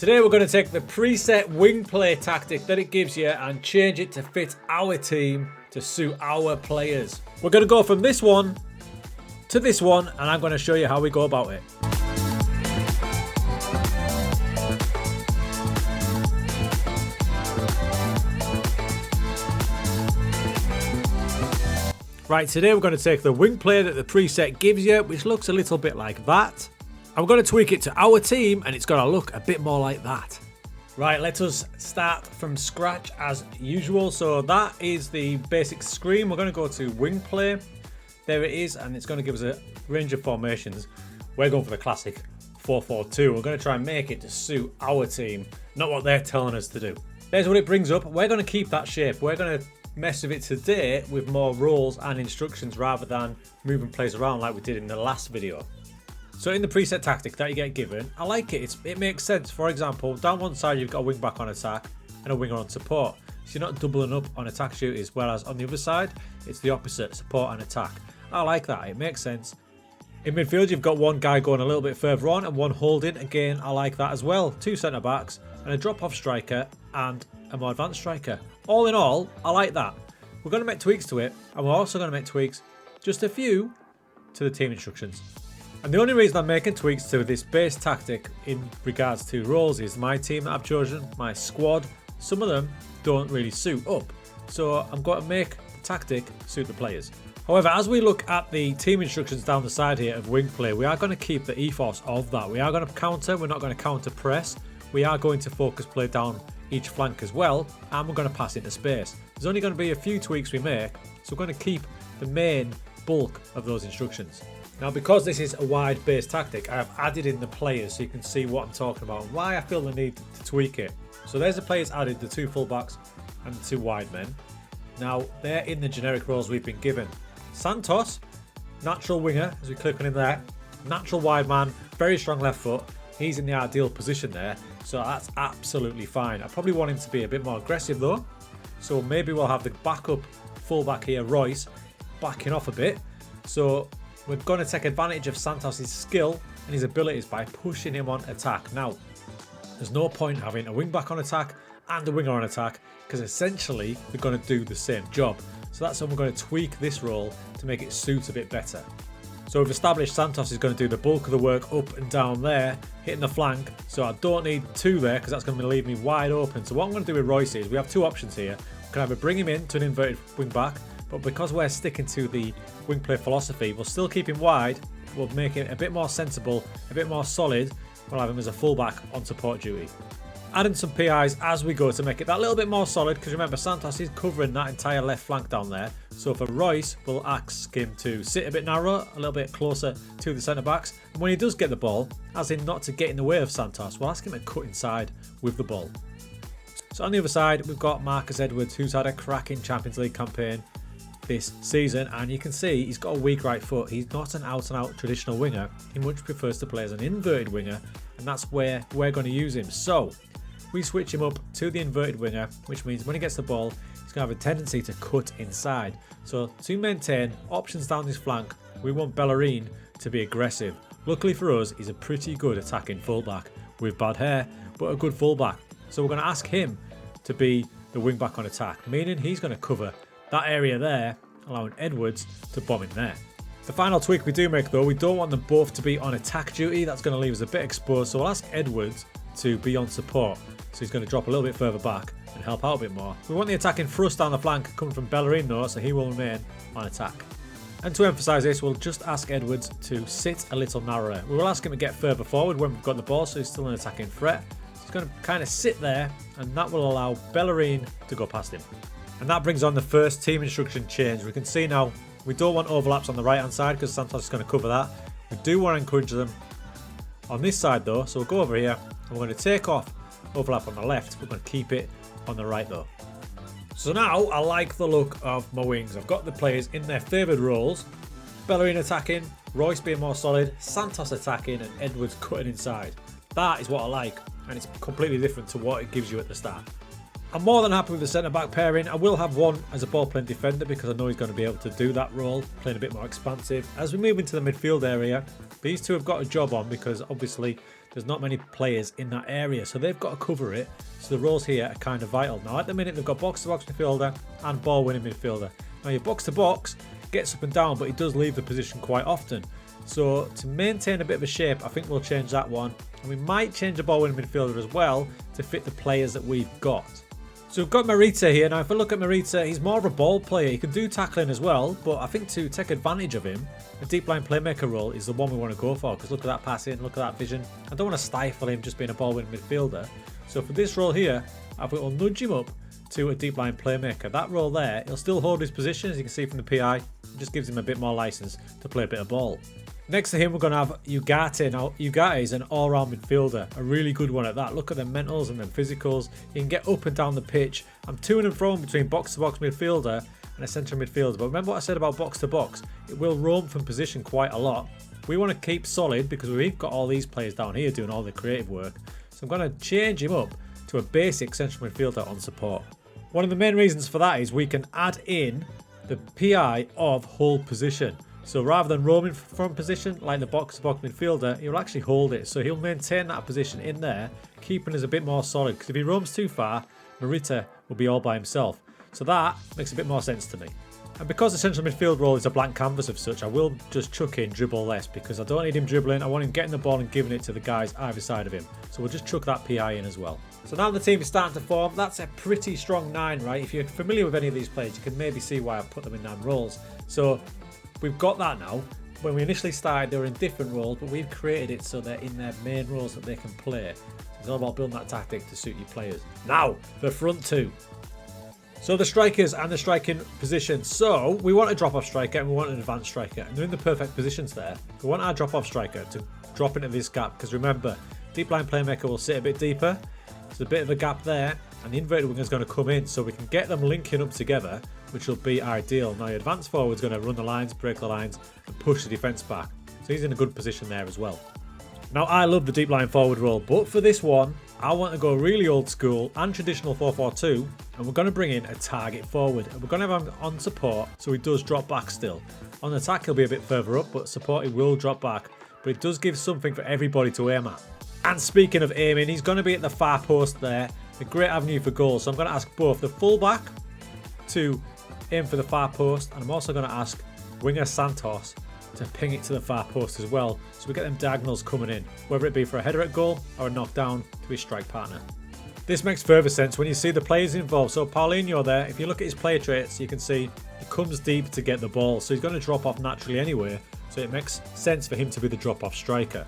Today we're going to take the preset wing play tactic that it gives you and change it to fit our team to suit our players. We're going to go from this one to this one and I'm going to show you how we go about it. Right, today we're going to take the wing play that the preset gives you, which looks a little bit like that. And we're going to tweak it to our team and it's going to look a bit more like that. Right, let us start from scratch as usual. So that is the basic screen. We're going to go to wing play. There it is, and it's going to give us a range of formations. We're going for the classic 4-4-2. We're going to try and make it to suit our team, not what they're telling us to do. There's what it brings up. We're going to keep that shape. We're going to mess with it today with more rules and instructions rather than moving players around like we did in the last video. So in the preset tactic that you get given, I like it. It makes sense. For example, down one side you've got a wing back on attack and a winger on support. So you're not doubling up on attack duties, whereas on the other side, it's the opposite, support and attack. I like that. It makes sense. In midfield, you've got one guy going a little bit further on and one holding. Again, I like that as well. Two centre backs and a drop-off striker and a more advanced striker. All in all, I like that. We're going to make tweaks to it, and we're also going to make tweaks, just a few, to the team instructions. And the only reason I'm making tweaks to this base tactic in regards to roles is my team that I've chosen, my squad, some of them don't really suit up. So I'm going to make the tactic suit the players. However, as we look at the team instructions down the side here of wing play, we are going to keep the ethos of that. We are going to counter, we're not going to counter press. We are going to focus play down each flank as well, and we're going to pass into space. There's only going to be a few tweaks we make, so we're going to keep the main bulk of those instructions. Now, because this is a wide base tactic, I have added in the players so you can see what I'm talking about and why I feel the need to tweak it. So there's the players added, the two fullbacks and the two wide men. Now, they're in the generic roles we've been given. Santos, natural winger, as we click on him there. Natural wide man, very strong left foot. He's in the ideal position there, so that's absolutely fine. I probably want him to be a bit more aggressive though. So maybe we'll have the backup fullback here, Royce, backing off a bit. So we're going to take advantage of Santos' skill and his abilities by pushing him on attack. Now, there's no point having a wing back on attack and a winger on attack because essentially they're going to do the same job. So that's when we're going to tweak this role to make it suit a bit better. So we've established Santos is going to do the bulk of the work up and down there, hitting the flank. So I don't need two there because that's going to leave me wide open. So what I'm going to do with Royce is we have two options here. We can either bring him in to an inverted wing back, but because we're sticking to the wing play philosophy, we'll still keep him wide. We'll make it a bit more sensible, a bit more solid. We'll have him as a fullback on support duty. Adding some PIs as we go to make it that little bit more solid, because remember Santos is covering that entire left flank down there. So for Royce, we'll ask him to sit a bit narrow, a little bit closer to the centre backs. And when he does get the ball, as in not to get in the way of Santos, we'll ask him to cut inside with the ball. So on the other side, we've got Marcus Edwards, who's had a cracking Champions League campaign this season, and you can see he's got a weak right foot. He's not an out-and-out traditional winger. He much prefers to play as an inverted winger, and that's where we're going to use him. So we switch him up to the inverted winger, which means when he gets the ball, he's going to have a tendency to cut inside. So to maintain options down this flank, we want Bellerin to be aggressive. Luckily for us, he's a pretty good attacking fullback with bad hair, but a good fullback. So we're going to ask him to be the wing back on attack, meaning he's going to cover that area there, allowing Edwards to bomb in there. The final tweak we do make though, we don't want them both to be on attack duty. That's going to leave us a bit exposed, so we'll ask Edwards to be on support. So he's going to drop a little bit further back and help out a bit more. We want the attacking thrust down the flank coming from Bellerin though, so he will remain on attack. And to emphasise this, we'll just ask Edwards to sit a little narrower. We will ask him to get further forward when we've got the ball, so he's still an attacking threat. So he's going to kind of sit there, and that will allow Bellerin to go past him. And that brings on the first team instruction change. We can see now we don't want overlaps on the right hand side because Santos is going to cover that. We do want to encourage them on this side though, so we'll go over here and we're going to take off overlap on the left. We're going to keep it on the right though. So now I like the look of my wings. I've got the players in their favoured roles. Bellerin attacking, Royce being more solid, Santos attacking and Edwards cutting inside. That is what I like, and it's completely different to what it gives you at the start. I'm more than happy with the centre-back pairing. I will have one as a ball-playing defender because I know he's going to be able to do that role, playing a bit more expansive. As we move into the midfield area, these two have got a job on because obviously there's not many players in that area, so they've got to cover it. So the roles here are kind of vital. Now at the minute they've got box-to-box midfielder and ball-winning midfielder. Now your box-to-box gets up and down, but he does leave the position quite often. So to maintain a bit of a shape, I think we'll change that one. And we might change the ball-winning midfielder as well to fit the players that we've got. So we've got Marita here. Now if I look at Marita, he's more of a ball player. He can do tackling as well, but I think to take advantage of him, the deep line playmaker role is the one we want to go for, because look at that passing, look at that vision. I don't want to stifle him just being a ball-winning midfielder. So for this role here, I think we'll nudge him up to a deep line playmaker. That role there, he'll still hold his position, as you can see from the PI. It just gives him a bit more license to play a bit of ball. Next to him, we're going to have Ugarte. Now, Ugarte is an all-round midfielder, a really good one at that. Look at the mentals and the physicals. He can get up and down the pitch. I'm to and fro between box-to-box midfielder and a central midfielder. But remember what I said about box-to-box? It will roam from position quite a lot. We want to keep solid because we've got all these players down here doing all the creative work. So I'm going to change him up to a basic central midfielder on support. One of the main reasons for that is we can add in the PI of hold position. So rather than roaming from position like the box-to-box midfielder, he'll actually hold it. So he'll maintain that position in there, keeping us a bit more solid. Because if he roams too far, Marita will be all by himself. So that makes a bit more sense to me. And because the central midfield role is a blank canvas of such, I will just chuck in dribble less, because I don't need him dribbling. I want him getting the ball and giving it to the guys either side of him. So we'll just chuck that PI in as well. So now the team is starting to form. That's a pretty strong 9, right? If you're familiar with any of these players, you can maybe see why I've put them in 9 roles. So we've got that now. When we initially started, they were in different roles, but we've created it so they're in their main roles that they can play. So it's all about building that tactic to suit your players. Now, the front two. So the strikers and the striking position. So we want a drop-off striker and we want an advanced striker. And they're in the perfect positions there. We want our drop-off striker to drop into this gap. Because remember, deep line playmaker will sit a bit deeper. There's a bit of a gap there. And the inverted winger is going to come in. So we can get them linking up together, which will be ideal. Now the advanced forward is going to run the lines, break the lines, and push the defence back. So he's in a good position there as well. Now I love the deep line forward role, but for this one, I want to go really old school and traditional 4-4-2, and we're going to bring in a target forward. And we're going to have him on support, so he does drop back still. On attack, he'll be a bit further up, but support, he will drop back. But it does give something for everybody to aim at. And speaking of aiming, he's going to be at the far post there. A great avenue for goals. So I'm going to ask both the fullback to aim for the far post, and I'm also going to ask winger Santos to ping it to the far post as well, so we get them diagonals coming in, whether it be for a header at goal or a knockdown to his strike partner. This makes further sense when you see the players involved. So Paulinho there, if you look at his player traits, you can see he comes deep to get the ball, so he's going to drop off naturally anyway, so it makes sense for him to be the drop-off striker.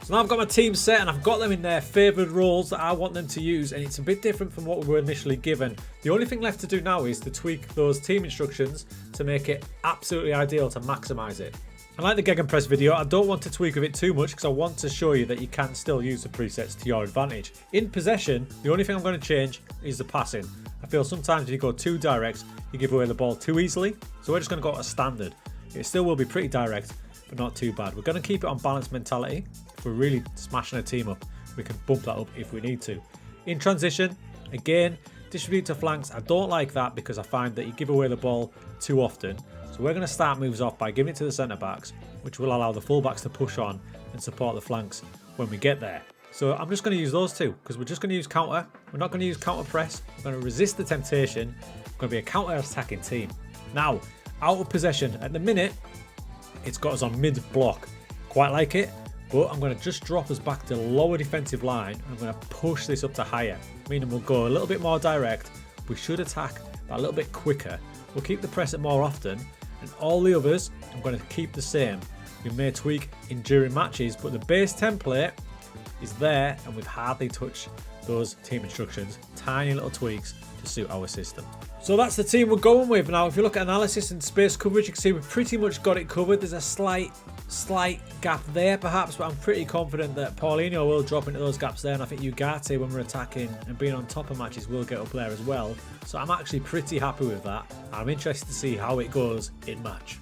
So now I've got my team set and I've got them in their favoured roles that I want them to use, and it's a bit different from what we were initially given. The only thing left to do now is to tweak those team instructions to make it absolutely ideal to maximise it. And like the Gegenpress video, I don't want to tweak with it too much because I want to show you that you can still use the presets to your advantage. In possession, the only thing I'm going to change is the passing. I feel sometimes if you go too direct, you give away the ball too easily, so we're just going to go to standard. It still will be pretty direct, but not too bad. We're going to keep it on balanced mentality. If we're really smashing a team up, we can bump that up if we need to. In transition, again, distribute to flanks. I don't like that because I find that you give away the ball too often. So we're going to start moves off by giving it to the centre backs, which will allow the fullbacks to push on and support the flanks when we get there. So I'm just going to use those two because we're just going to use counter. We're not going to use counter press. We're going to resist the temptation. We're going to be a counter attacking team. Now, out of possession. At the minute, it's got us on mid block. Quite like it. But I'm going to just drop us back to the lower defensive line. I'm going to push this up to higher, meaning we'll go a little bit more direct. We should attack a little bit quicker. We'll keep the press more often, and all the others I'm going to keep the same. We may tweak in during matches, but the base template is there, and we've hardly touched those team instructions. Tiny little tweaks to suit our system. So that's the team we're going with. Now, if you look at analysis and space coverage, you can see we've pretty much got it covered. There's a slight gap there perhaps, but I'm pretty confident that Paulinho will drop into those gaps there, and I think Ugarte, when we're attacking and being on top of matches, will get up there as well. So I'm actually pretty happy with that. I'm interested to see how it goes in match.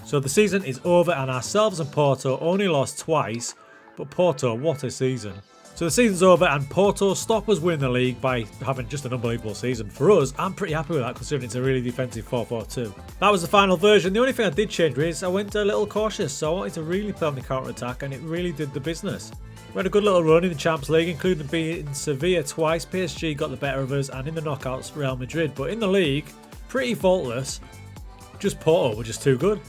So the season is over and ourselves and Porto only lost twice, but Porto, what a season. So the season's over and Porto stop us winning the league by having just an unbelievable season. For us, I'm pretty happy with that considering it's a really defensive 4-4-2. That was the final version. The only thing I did change is I went a little cautious, so I wanted to really play on the counter-attack and it really did the business. We had a good little run in the Champions League, including beating Sevilla twice. PSG got the better of us, and in the knockouts, Real Madrid. But in the league, pretty faultless. Just Porto were just too good.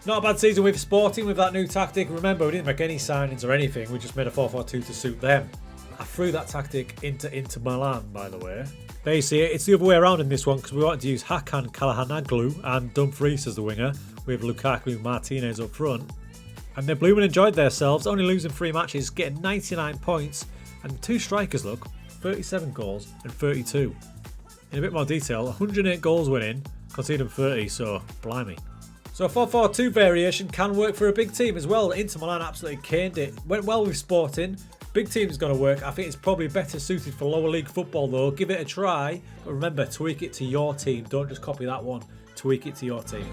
Not a bad season with Sporting with that new tactic. Remember, we didn't make any signings or anything. We just made a 4-4-2 to suit them. I threw that tactic into Milan, by the way. Basically, it's the other way around in this one because we wanted to use Hakan Calhanoglu and Dumfries as the winger with Lukaku Martinez up front. And they blew and enjoyed themselves, only losing 3 matches, getting 99 points. And 2 strikers, look, 37 goals and 32. In a bit more detail, 108 goals winning, conceding 30, so blimey. So a 4-4-2 variation can work for a big team as well. Inter Milan absolutely caned it. Went well with Sporting. Big team's going to work. I think it's probably better suited for lower league football though. Give it a try. But remember, tweak it to your team. Don't just copy that one. Tweak it to your team.